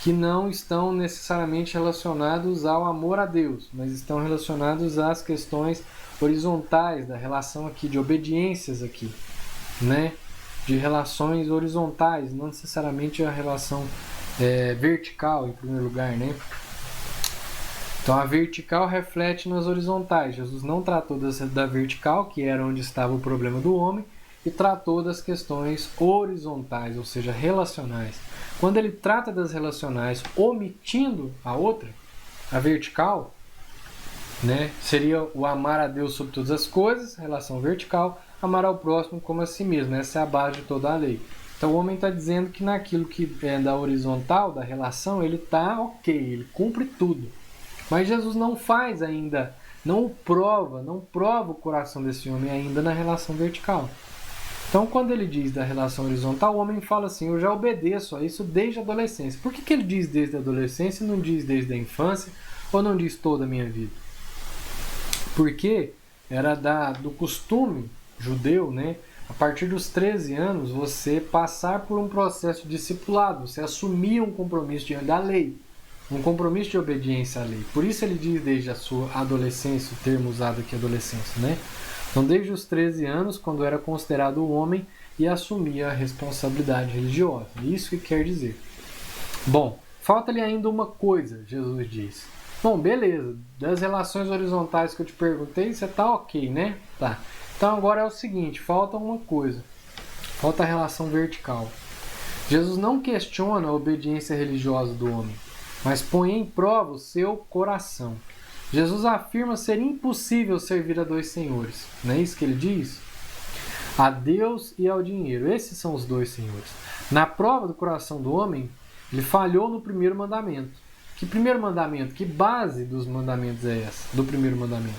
que não estão necessariamente relacionados ao amor a Deus, mas estão relacionados às questões horizontais da relação aqui, de obediências aqui, né? De relações horizontais, não necessariamente a relação vertical, em primeiro lugar, né? Então a vertical reflete nas horizontais. Jesus não tratou da vertical, que era onde estava o problema do homem, e tratou das questões horizontais, ou seja, relacionais. Quando ele trata das relacionais omitindo a outra, a vertical, né, seria o amar a Deus sobre todas as coisas, relação vertical, amar ao próximo como a si mesmo. Essa é a base de toda a lei. Então o homem está dizendo que naquilo que é da horizontal, da relação, ele está ok, ele cumpre tudo. Mas Jesus não faz ainda, não prova o coração desse homem ainda na relação vertical. Então, quando ele diz da relação horizontal, o homem fala assim: eu já obedeço a isso desde a adolescência. Por que ele diz desde a adolescência e não diz desde a infância, ou não diz toda a minha vida? Porque era do costume judeu, né? A partir dos 13 anos, você passar por um processo de discipulado, você assumia um compromisso diante da lei, um compromisso de obediência à lei. Por isso ele diz desde a sua adolescência, o termo usado aqui, adolescência, né? Então, desde os 13 anos, quando era considerado um homem e assumia a responsabilidade religiosa. Isso que quer dizer. Bom, falta-lhe ainda uma coisa, Jesus diz. Bom, beleza, das relações horizontais que eu te perguntei, você tá ok, né? Tá. Então agora é o seguinte, falta uma coisa. Falta a relação vertical. Jesus não questiona a obediência religiosa do homem, mas põe em prova o seu coração. Jesus afirma ser impossível servir a dois senhores. Não é isso que ele diz? A Deus e ao dinheiro. Esses são os dois senhores. Na prova do coração do homem, ele falhou no primeiro mandamento. Que primeiro mandamento? Que base dos mandamentos é essa? Do primeiro mandamento.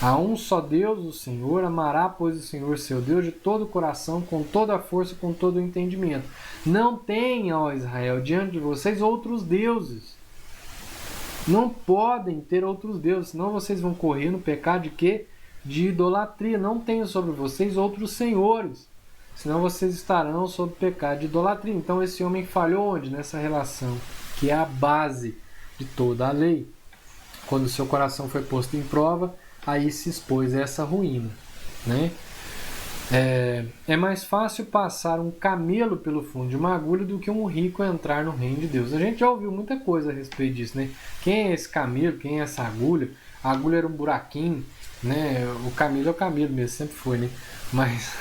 Há um só Deus, o Senhor. Amará, pois, o Senhor seu Deus de todo o coração, com toda a força, com todo o entendimento. Não tenha, ó Israel, diante de vocês outros deuses. Não podem ter outros deuses, senão vocês vão correr no pecado de quê? De idolatria. Não tenham sobre vocês outros senhores, senão vocês estarão sob pecado de idolatria. Então esse homem falhou onde? Nessa relação, que é a base de toda a lei. Quando o seu coração foi posto em prova, aí se expôs a essa ruína, né? É mais fácil passar um camelo pelo fundo de uma agulha do que um rico entrar no reino de Deus. A gente já ouviu muita coisa a respeito disso, né? Quem é esse camelo? Quem é essa agulha? A agulha era um buraquinho, né? O camelo é o camelo mesmo, sempre foi, né? Mas,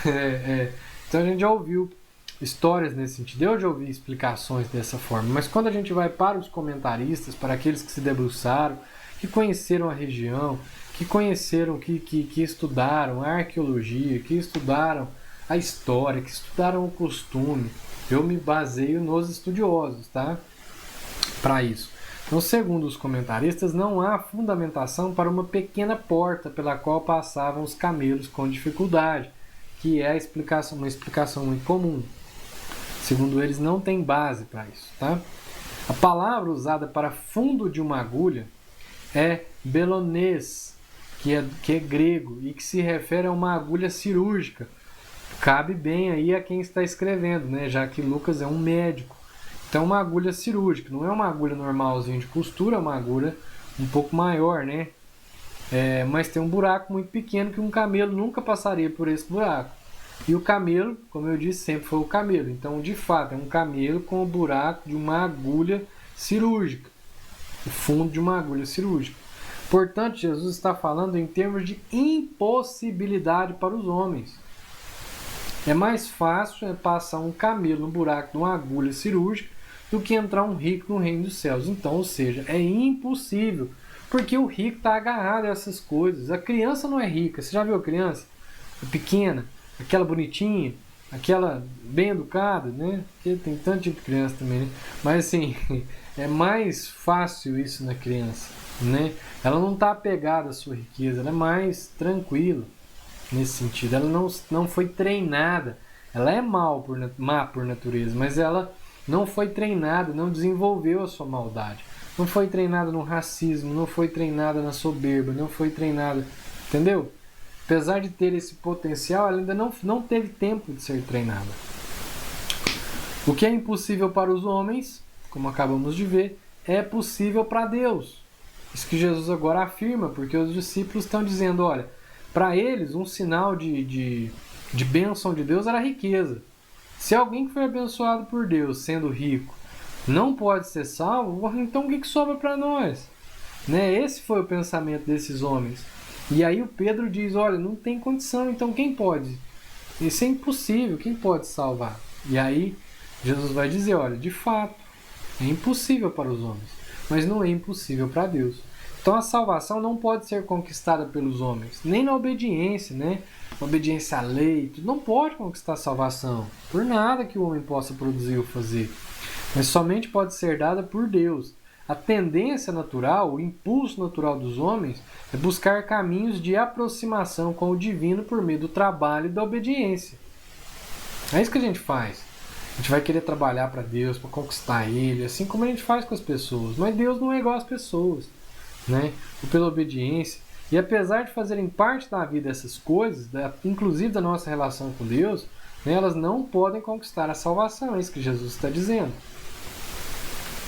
então a gente já ouviu histórias nesse sentido. Eu já ouvi explicações dessa forma. Mas quando a gente vai para os comentaristas, para aqueles que se debruçaram, que conheceram a região, que conheceram, que estudaram a arqueologia, que estudaram a história, que estudaram o costume. Eu me baseio nos estudiosos, tá? Para isso. Então, segundo os comentaristas, não há fundamentação para uma pequena porta pela qual passavam os camelos com dificuldade, que é uma explicação muito comum. Segundo eles, não tem base para isso, tá? A palavra usada para fundo de uma agulha é belonês, que é grego e que se refere a uma agulha cirúrgica. Cabe bem aí a quem está escrevendo, né? Já que Lucas é um médico. Então, uma agulha cirúrgica, não é uma agulha normalzinha de costura, é uma agulha um pouco maior, né? Mas tem um buraco muito pequeno que um camelo nunca passaria por esse buraco. E o camelo, como eu disse, sempre foi o camelo. Então, de fato, é um camelo com o buraco de uma agulha cirúrgica. O fundo de uma agulha cirúrgica. Portanto, Jesus está falando em termos de impossibilidade para os homens. É mais fácil passar um camelo no buraco de uma agulha cirúrgica do que entrar um rico no reino dos céus. Então, ou seja, é impossível, porque o rico está agarrado a essas coisas. A criança não é rica. Você já viu a criança? A pequena, aquela bonitinha, aquela bem educada, né? Porque tem tanto tipo de criança também, né? Mas assim, é mais fácil isso na criança, né? Ela não está apegada à sua riqueza, ela é mais tranquila nesse sentido. Ela não foi treinada, ela é má por natureza, mas ela não foi treinada, não desenvolveu a sua maldade. Não foi treinada no racismo, não foi treinada na soberba, não foi treinada, entendeu? Apesar de ter esse potencial, ela ainda não teve tempo de ser treinada. O que é impossível para os homens, como acabamos de ver, é possível para Deus. Isso que Jesus agora afirma, porque os discípulos estão dizendo, olha, para eles um sinal de bênção de Deus era a riqueza. Se alguém que foi abençoado por Deus, sendo rico, não pode ser salvo, então o que sobra para nós? Né? Esse foi o pensamento desses homens. E aí o Pedro diz, olha, não tem condição, então quem pode? Isso é impossível, quem pode salvar? E aí Jesus vai dizer, olha, de fato, é impossível para os homens, mas não é impossível para Deus. Então a salvação não pode ser conquistada pelos homens, nem na obediência, né? Obediência à lei, não pode conquistar a salvação, por nada que o homem possa produzir ou fazer, mas somente pode ser dada por Deus. A tendência natural, o impulso natural dos homens é buscar caminhos de aproximação com o divino por meio do trabalho e da obediência. É isso que a gente faz. A gente vai querer trabalhar para Deus, para conquistar Ele, assim como a gente faz com as pessoas. Mas Deus não é igual às pessoas, né? Ou pela obediência. E apesar de fazerem parte da vida essas coisas, inclusive da nossa relação com Deus, né, elas não podem conquistar a salvação. É isso que Jesus está dizendo.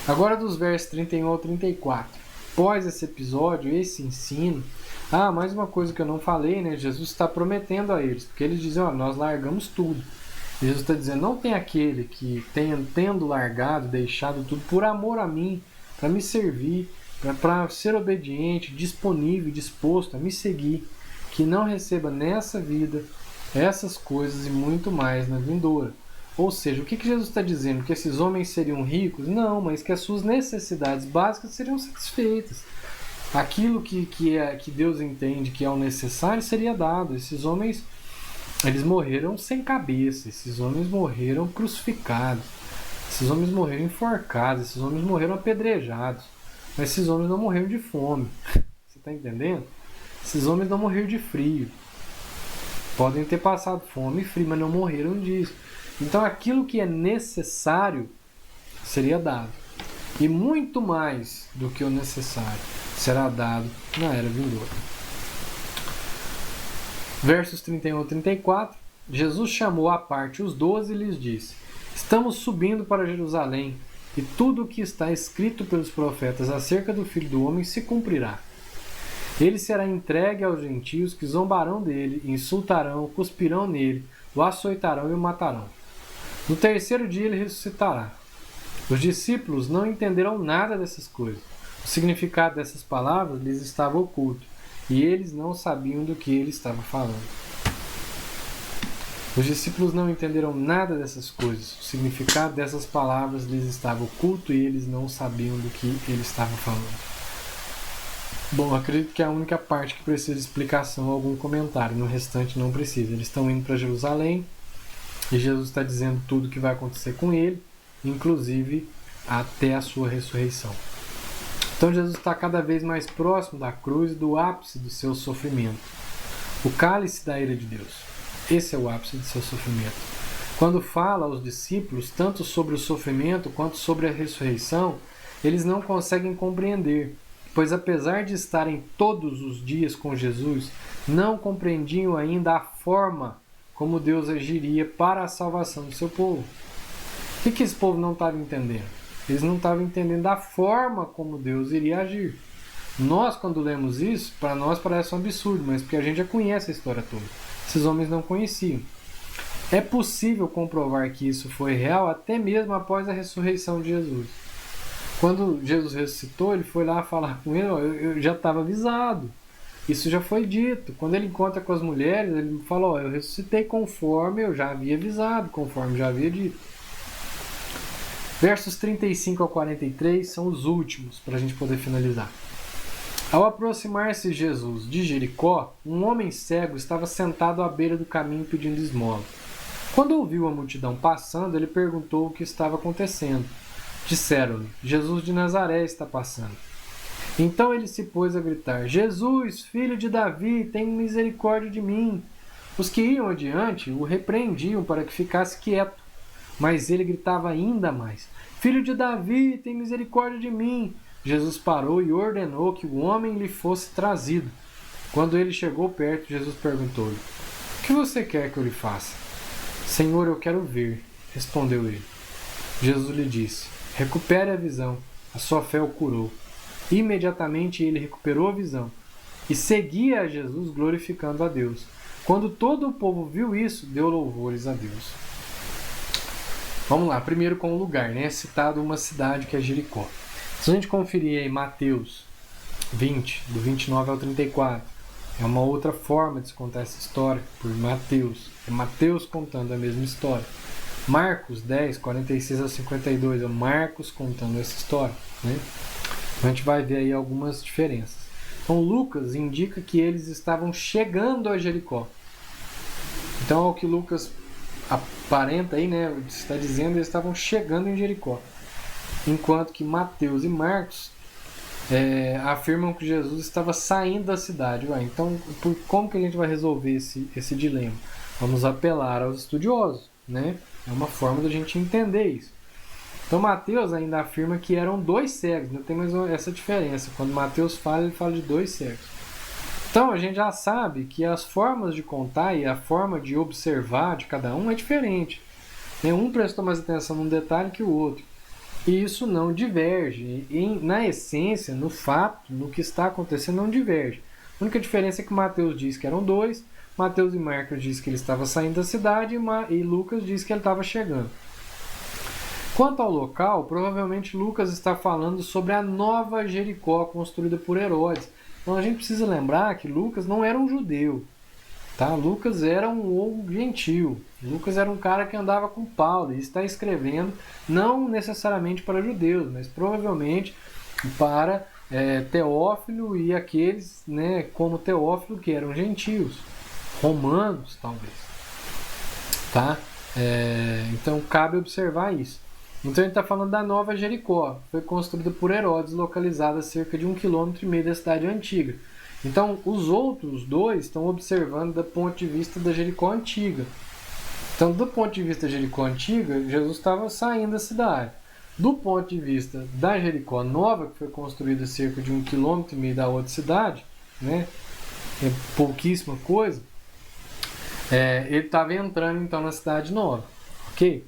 Agora dos versos 31 ao 34. Após esse episódio, esse ensino... mais uma coisa que eu não falei, né? Jesus está prometendo a eles, porque eles dizem, nós largamos tudo. Jesus está dizendo, não tem aquele que tendo largado, deixado tudo por amor a mim, para me servir, para ser obediente, disponível, disposto a me seguir, que não receba nessa vida essas coisas e muito mais na vindoura. Ou seja, o que Jesus está dizendo? Que esses homens seriam ricos? Não, mas que as suas necessidades básicas seriam satisfeitas. Aquilo que Deus entende que é o necessário seria dado. Esses homens, eles morreram sem cabeça. Esses homens morreram crucificados. Esses homens morreram enforcados. Esses homens morreram apedrejados. Mas esses homens não morreram de fome. Você está entendendo? Esses homens não morreram de frio. Podem ter passado fome e frio, mas não morreram disso. Então aquilo que é necessário seria dado. e muito mais do que o necessário será dado na era vindoura. Versos 31 a 34, Jesus chamou à parte os 12 e lhes disse: Estamos subindo para Jerusalém, e tudo o que está escrito pelos profetas acerca do Filho do Homem se cumprirá. Ele será entregue aos gentios que zombarão dele, insultarão, cuspirão nele, o açoitarão e o matarão. No terceiro dia ele ressuscitará. Os discípulos não entenderam nada dessas coisas. O significado dessas palavras lhes estava oculto, e eles não sabiam do que ele estava falando. Os discípulos não entenderam nada dessas coisas. O significado dessas palavras lhes estava oculto e eles não sabiam do que ele estava falando. Bom, acredito que é a única parte que precisa de explicação ou algum comentário. No restante não precisa. Eles estão indo para Jerusalém e Jesus está dizendo tudo o que vai acontecer com ele, inclusive até a sua ressurreição. Então Jesus está cada vez mais próximo da cruz e do ápice do seu sofrimento. O cálice da ira de Deus. Esse é o ápice do seu sofrimento. Quando fala aos discípulos, tanto sobre o sofrimento quanto sobre a ressurreição, eles não conseguem compreender, pois apesar de estarem todos os dias com Jesus, não compreendiam ainda a forma como Deus agiria para a salvação do seu povo. O que esse povo não estava entendendo? Eles não estavam entendendo a forma como Deus iria agir. Nós, quando lemos isso, para nós parece um absurdo, mas porque a gente já conhece a história toda. Esses homens não conheciam. É possível comprovar que isso foi real até mesmo após a ressurreição de Jesus. Quando Jesus ressuscitou, ele foi lá falar com ele, eu já estava avisado. Isso já foi dito. Quando ele encontra com as mulheres, ele fala, eu ressuscitei conforme eu já havia avisado, conforme já havia dito. Versos 35 a 43 são os últimos, para a gente poder finalizar. Ao aproximar-se Jesus de Jericó, um homem cego estava sentado à beira do caminho pedindo esmola. Quando ouviu a multidão passando, ele perguntou o que estava acontecendo. Disseram-lhe, Jesus de Nazaré está passando. Então ele se pôs a gritar, Jesus, filho de Davi, tem misericórdia de mim. Os que iam adiante o repreendiam para que ficasse quieto, mas ele gritava ainda mais, Filho de Davi, tem misericórdia de mim. Jesus parou e ordenou que o homem lhe fosse trazido. Quando ele chegou perto, Jesus perguntou-lhe, o que você quer que eu lhe faça? Senhor, eu quero ver, respondeu ele. Jesus lhe disse, recupere a visão, a sua fé o curou. Imediatamente ele recuperou a visão e seguia a Jesus glorificando a Deus. Quando todo o povo viu isso, deu louvores a Deus. Vamos lá, primeiro com o lugar, né? É citado uma cidade que é Jericó. Se a gente conferir aí Mateus 20, do 29 ao 34, é uma outra forma de se contar essa história, por Mateus. É Mateus contando a mesma história. Marcos 10, 46 a 52, é Marcos contando essa história, né? A gente vai ver aí algumas diferenças. Então Lucas indica que eles estavam chegando a Jericó. Então, ao que Lucas aparenta aí, né, está dizendo, eles estavam chegando em Jericó. Enquanto que Mateus e Marcos afirmam que Jesus estava saindo da cidade. Então, como que a gente vai resolver esse dilema? Vamos apelar aos estudiosos, né? É uma forma da gente entender isso. Então, Mateus ainda afirma que eram 2 cegos. Não tem mais essa diferença. Quando Mateus fala, ele fala de 2 cegos. Então, a gente já sabe que as formas de contar e a forma de observar de cada um é diferente. Um prestou mais atenção num detalhe que o outro. E isso não diverge. Na essência, no fato, no que está acontecendo, não diverge. A única diferença é que Mateus diz que eram 2, Mateus e Marcos diz que ele estava saindo da cidade e Lucas diz que ele estava chegando. Quanto ao local, provavelmente Lucas está falando sobre a nova Jericó construída por Herodes. Então a gente precisa lembrar que Lucas não era um judeu. Tá? Lucas era um gentil. Lucas era um cara que andava com Paulo e está escrevendo não necessariamente para judeus, mas provavelmente para Teófilo e aqueles, né, como Teófilo, que eram gentios, romanos talvez. Tá? Então cabe observar isso. Então ele está falando da nova Jericó, foi construída por Herodes, localizada a cerca de 1,5 km da cidade antiga. Então, os outros 2 estão observando do ponto de vista da Jericó antiga. Então, do ponto de vista da Jericó antiga, Jesus estava saindo da cidade. do ponto de vista da Jericó Nova, que foi construída cerca de 1,5 km da outra cidade, né? É pouquíssima coisa. Ele estava entrando então na cidade nova, ok?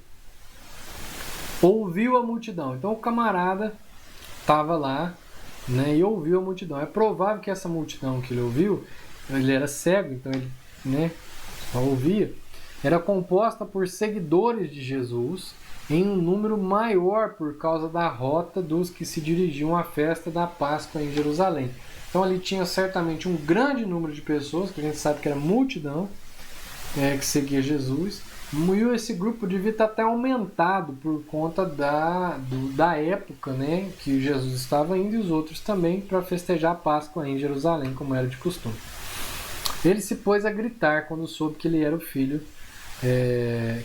Ouviu a multidão. Então o camarada estava lá, né, e ouviu a multidão. É provável que essa multidão que ele ouviu, ele era cego, então ele, né, só ouvia, era composta por seguidores de Jesus em um número maior por causa da rota dos que se dirigiam à festa da Páscoa em Jerusalém. Então ali tinha certamente um grande número de pessoas, que a gente sabe que era multidão, que seguia Jesus. E esse grupo devia estar até aumentado por conta da época, né, que Jesus estava indo e os outros também para festejar a Páscoa em Jerusalém, como era de costume. Ele se pôs a gritar quando soube que ele era o filho,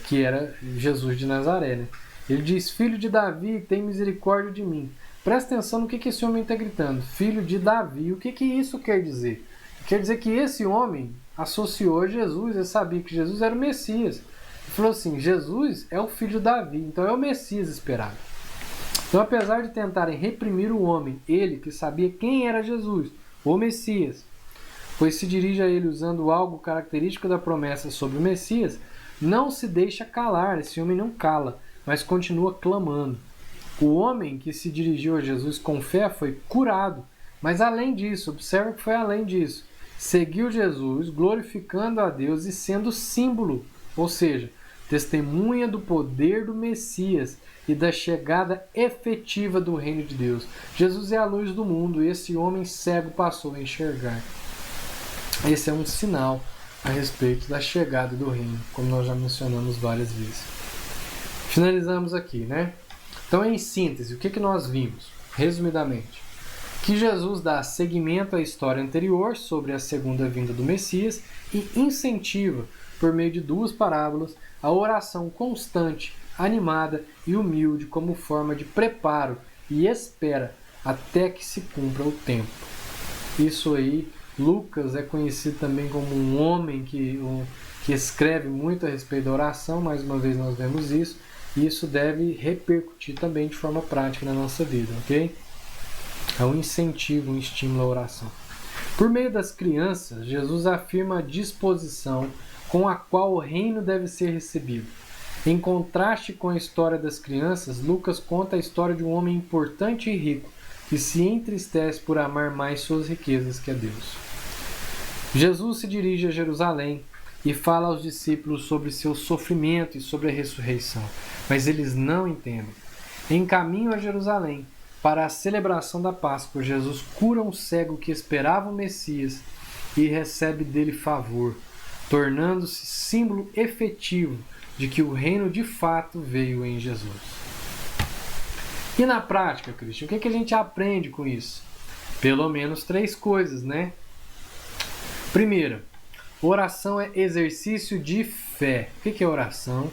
que era Jesus de Nazaré. Né? Ele diz: filho de Davi, tem misericórdia de mim. Presta atenção no que esse homem está gritando. Filho de Davi. O que isso quer dizer? Quer dizer que esse homem associou a Jesus, ele sabia que Jesus era o Messias. Ele falou assim: Jesus é o filho de Davi, então é o Messias esperado. Então, apesar de tentarem reprimir o homem, ele que sabia quem era Jesus, o Messias, pois se dirige a ele usando algo característico da promessa sobre o Messias, não se deixa calar, esse homem não cala, mas continua clamando. O homem que se dirigiu a Jesus com fé foi curado, mas além disso, observa que foi além disso, seguiu Jesus, glorificando a Deus e sendo símbolo, ou seja, testemunha do poder do Messias e da chegada efetiva do reino de Deus. Jesus é a luz do mundo e esse homem cego passou a enxergar. Esse é um sinal a respeito da chegada do reino, como nós já mencionamos várias vezes. Finalizamos aqui, né? Então, em síntese, o que nós vimos? Resumidamente, que Jesus dá seguimento à história anterior sobre a segunda vinda do Messias e incentiva, por meio de 2 parábolas, a oração constante, animada e humilde como forma de preparo e espera até que se cumpra o tempo. Isso aí, Lucas é conhecido também como um homem que escreve muito a respeito da oração, mais uma vez nós vemos isso, e isso deve repercutir também de forma prática na nossa vida, ok? É um incentivo, um estímulo à oração. Por meio das crianças, Jesus afirma a disposição com a qual o reino deve ser recebido. Em contraste com a história das crianças, Lucas conta a história de um homem importante e rico que se entristece por amar mais suas riquezas que a Deus. Jesus se dirige a Jerusalém e fala aos discípulos sobre seu sofrimento e sobre a ressurreição, mas eles não entendem. Em caminho a Jerusalém, para a celebração da Páscoa, Jesus cura um cego que esperava o Messias e recebe dele favor, tornando-se símbolo efetivo de que o reino de fato veio em Jesus. E na prática, Cristian, o que a gente aprende com isso? Pelo menos 3 coisas, né? Primeira, oração é exercício de fé. O que é oração?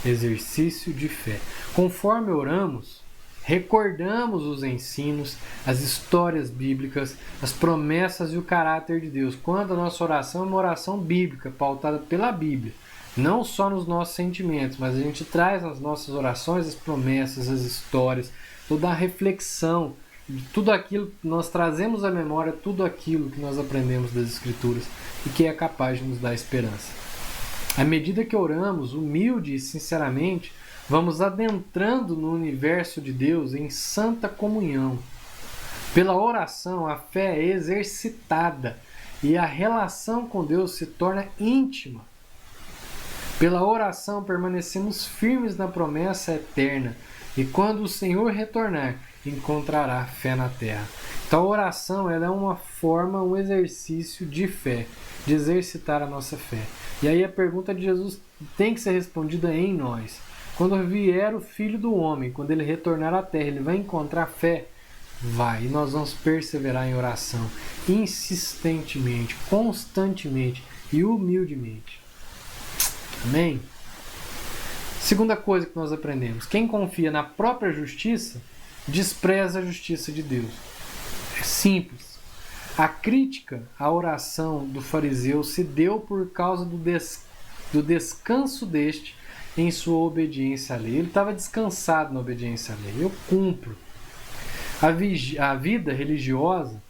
Exercício de fé. Conforme oramos, recordamos os ensinos, as histórias bíblicas, as promessas e o caráter de Deus. Quando a nossa oração é uma oração bíblica, pautada pela Bíblia, não só nos nossos sentimentos, mas a gente traz nas nossas orações as promessas, as histórias, toda a reflexão, tudo aquilo que nós trazemos à memória, tudo aquilo que nós aprendemos das Escrituras e que é capaz de nos dar esperança. À medida que oramos, humilde e sinceramente, vamos adentrando no universo de Deus em santa comunhão. Pela oração, a fé é exercitada e a relação com Deus se torna íntima. Pela oração, permanecemos firmes na promessa eterna e quando o Senhor retornar, encontrará fé na terra. Então, a oração ela é uma forma, um exercício de fé, de exercitar a nossa fé. E aí a pergunta de Jesus tem que ser respondida em nós. Quando vier o Filho do Homem, quando ele retornar à terra, ele vai encontrar fé? Vai. E nós vamos perseverar em oração, insistentemente, constantemente e humildemente. Amém? Segunda coisa que nós aprendemos. Quem confia na própria justiça, despreza a justiça de Deus. É simples. A crítica à oração do fariseu se deu por causa do descanso deste em sua obediência à lei. Ele estava descansado na obediência à lei. Eu cumpro. A vida religiosa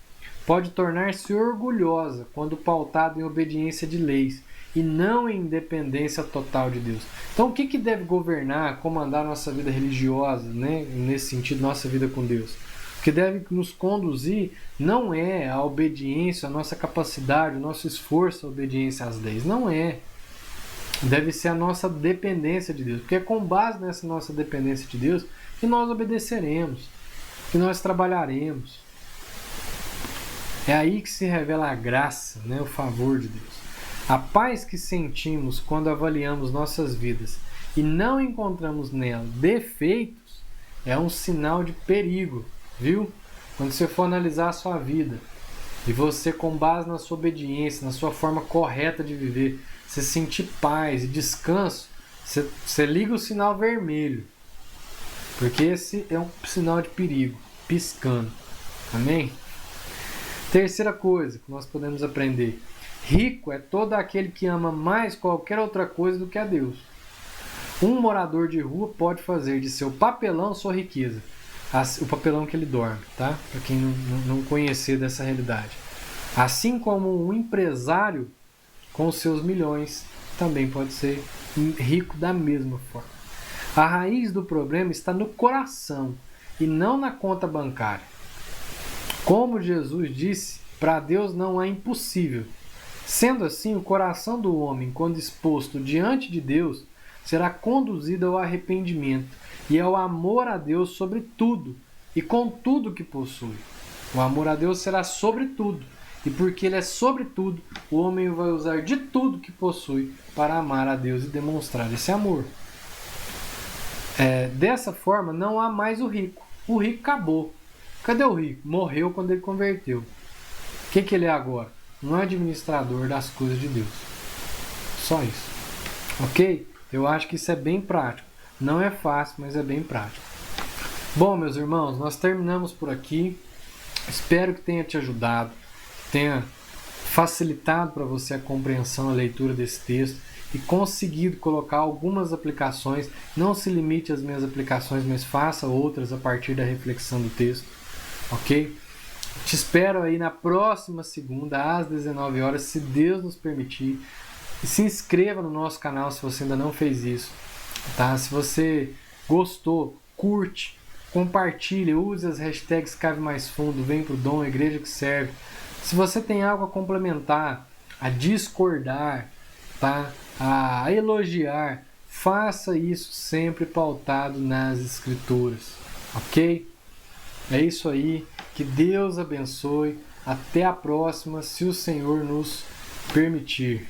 pode tornar-se orgulhosa quando pautada em obediência de leis e não em independência total de Deus. Então, o que deve governar, comandar nossa vida religiosa, né? Nesse sentido, nossa vida com Deus? O que deve nos conduzir não é a obediência, a nossa capacidade, o nosso esforço, a obediência às leis. Não é. Deve ser a nossa dependência de Deus. Porque é com base nessa nossa dependência de Deus que nós obedeceremos, que nós trabalharemos. É aí que se revela a graça, né? O favor de Deus. A paz que sentimos quando avaliamos nossas vidas e não encontramos nela defeitos é um sinal de perigo, viu? Quando você for analisar a sua vida e você, com base na sua obediência, na sua forma correta de viver, você sentir paz e descanso, você liga o sinal vermelho, porque esse é um sinal de perigo, piscando. Amém? Terceira coisa que nós podemos aprender: rico é todo aquele que ama mais qualquer outra coisa do que a Deus. Um morador de rua pode fazer de seu papelão sua riqueza. O papelão que ele dorme, tá? Para quem não conhecer dessa realidade. Assim como um empresário com seus milhões também pode ser rico da mesma forma. A raiz do problema está no coração e não na conta bancária. Como Jesus disse, para Deus não é impossível. Sendo assim, o coração do homem, quando exposto diante de Deus, será conduzido ao arrependimento e ao amor a Deus sobre tudo e com tudo que possui. O amor a Deus será sobre tudo, e porque ele é sobre tudo, o homem vai usar de tudo que possui para amar a Deus e demonstrar esse amor. Dessa forma, não há mais o rico. O rico acabou. Cadê o rico? Morreu quando ele converteu. O que ele é agora? Um administrador das coisas de Deus. Só isso. Ok? Eu acho que isso é bem prático. Não é fácil, mas é bem prático. Bom, meus irmãos, nós terminamos por aqui. Espero que tenha te ajudado, tenha facilitado para você a compreensão, a leitura desse texto e conseguido colocar algumas aplicações. Não se limite às minhas aplicações, mas faça outras a partir da reflexão do texto. Ok? Te espero aí na próxima segunda, às 19 horas, se Deus nos permitir. E se inscreva no nosso canal se você ainda não fez isso. Tá? Se você gostou, curte, compartilhe, use as hashtags Cave Mais Fundo, Vem Pro Dom, Igreja que Serve. Se você tem algo a complementar, a discordar, tá? A elogiar, faça isso sempre pautado nas Escrituras. Ok? É isso aí. Que Deus abençoe. Até a próxima, se o Senhor nos permitir.